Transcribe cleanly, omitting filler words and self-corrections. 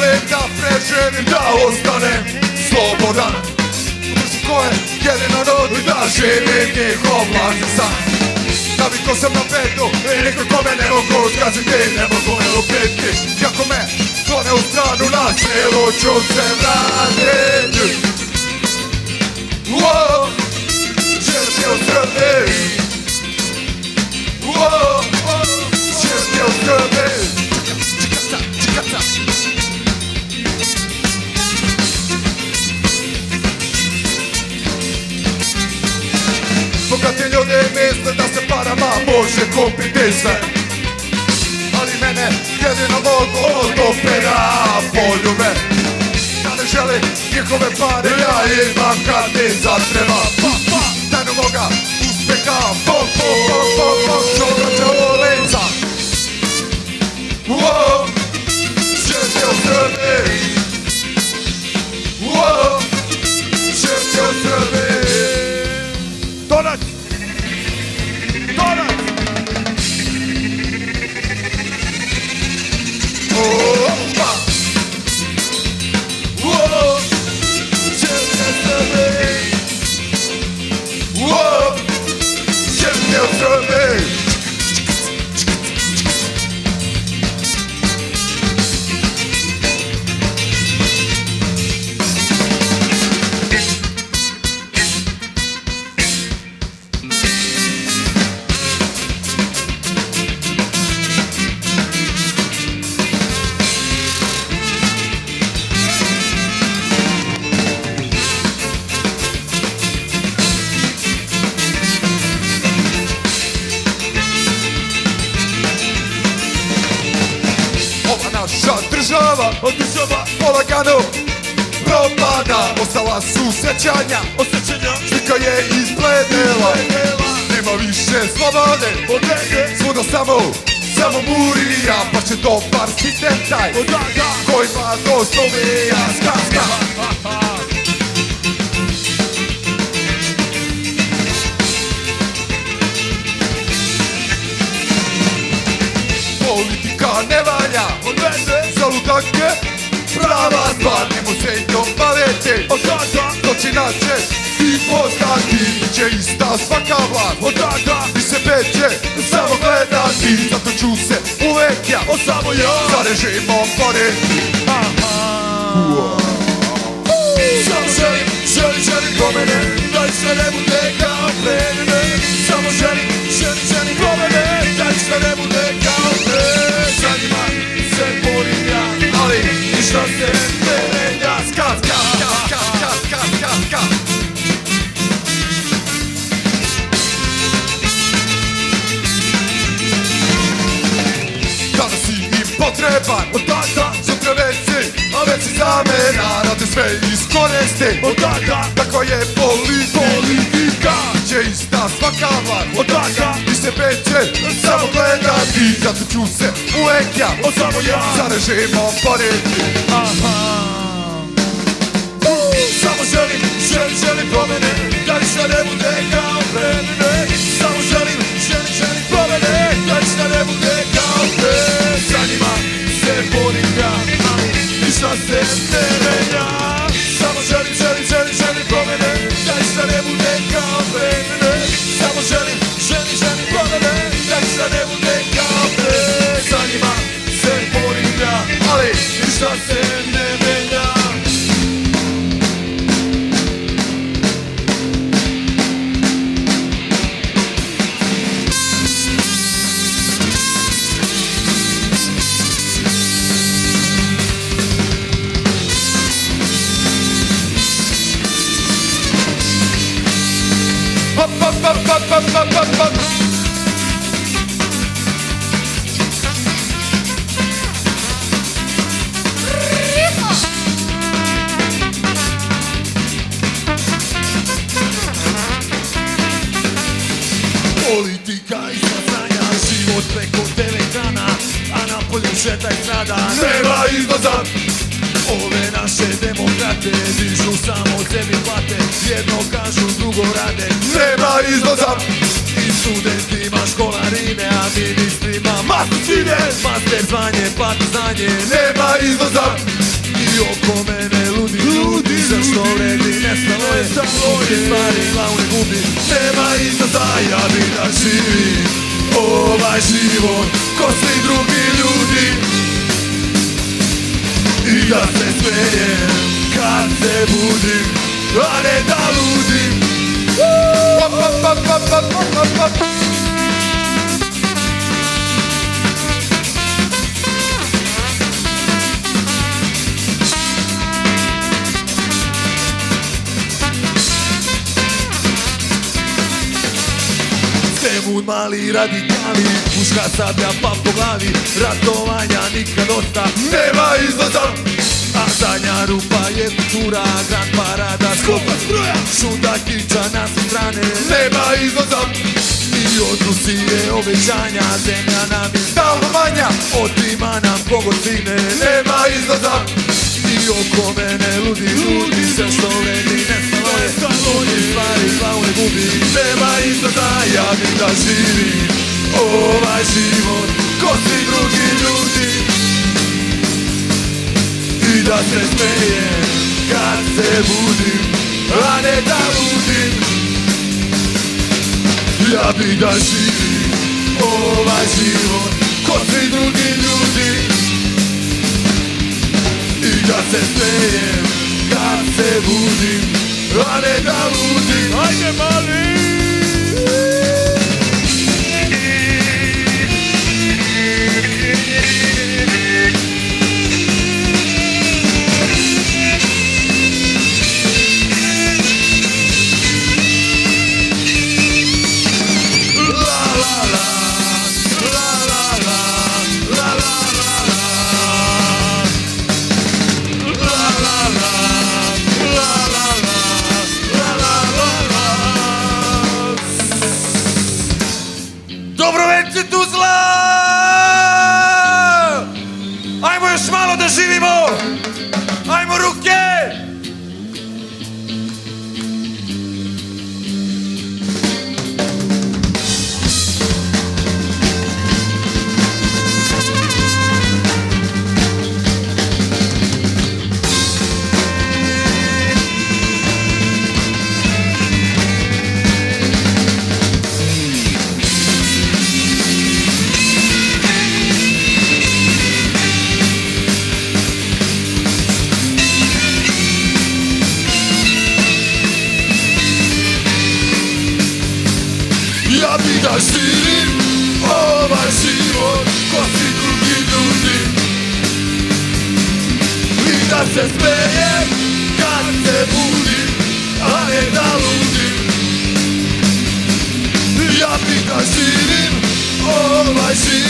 želim da preživim, da ostanem slobodan. Ko je jedino rod i da živim njihov lažni san. Navikao sam na bedu i nikako me ne mogu zgaziti, ne mogu me ubiti. Kako me klone u stranu, na silu ću se vratiti. Wow, živim u Srbiji. Wow, živim u Srbiji. Bogati ljudi misle da se parama može kupiti sve, ali mene jedino mogu od opera poljube. Ja ne želim njihove pare, ja imam kad mi zatreba. Tajnu moga uspeha, bom, bom, bom, bom, bom, čokača u lica. Wow, živim u Srbiji. Wow, živim u Srbiji. Donac! Donac! Opa! Wow! Živim u Srbiji! Wow! Živim u Srbiji! Naša država polagano propada. Ostala su sjećanja, slika je izbledela. Nema više slobode, svuda samo murija. Pa će dobar sistem taj koji ima doslovija skaska. Politika ne valja, za ludake prava stvar. Nemo se i to baviti, to će naće i postati. Će ista svaka vlast, i sebe će samo gledati. Zato ću se uvek ja za režimom boriti. Samo želim promene, da se ne bude kao pre mene. Samo želim promene, da se ne bude kao pre. Za njima se borim ja, ali ništa se ne menja. Ska. Danas si im potreban, sutra već si zamena. Rade sve iskoristi, tako je politika. Će ista svaka vlast, i sebe će samo gledati. Zato ću se uvek ja za režimom boriti. Samo želim promene, da ništa ne bude kao pre mene. Samo želim promene, da ništa ne bude kao pre. Za njima se borim ja, ali ništa se ne menja. Samo želim promene, da ništa ne bude kao pre mene. Samo želim promene, da ništa ne bude kao pre. Za njima se borim ja, ali ništa se ne menja. Politika i saznanja, život preko telekana, a napolju šetaj strada. Nema izlaza! Ove naše demokrate dižu samo sebi plate, jedno kažu, drugo rade. Nema izlaza! I studentima školarine, a ministrima masu sine. Master zvanje, plati znanje, nema izlaza! I oko mene ludi, zašto vredi nestalo je, ovdje stvari glavne gubi. Nema izlaza, ja bi da živim ovaj život ko svi drugi ljudi, i da se smejem kad se budim, a ne da ludim. Svemud mali radikali, puška sablja pa po glavi, ratovanja nikad dosta, nema izlaza. A zadnja rupa je kultura, grand parada, skopa struja, šunda kiča na sve strane, nema izlaza. I od Rusije obećanja, zemlja nam je stalno manja, otima nam kogod stigne, nema izlaza. I oko mene ludi, sve što vredi nestalo je, ovdje stvari glavne gubi. Nema izlaza, ja bi da živim ovaj život ko svi drugi ljudi, i da se smejem kad se budim, a ne da ludim. Ja bi da živim ovaj život ko svi drugi ljudi, i da se smejem kad se budim, a ne da ludim. Ajde mali! Dobro večer Tuzla! Ajmo još malo da živimo! Ajmo ruke! Ja bi da živim ovaj život ko svi drugi ljudi, i da se smejem kad se budim, a ne da ludim. Ja bi da živim ovaj život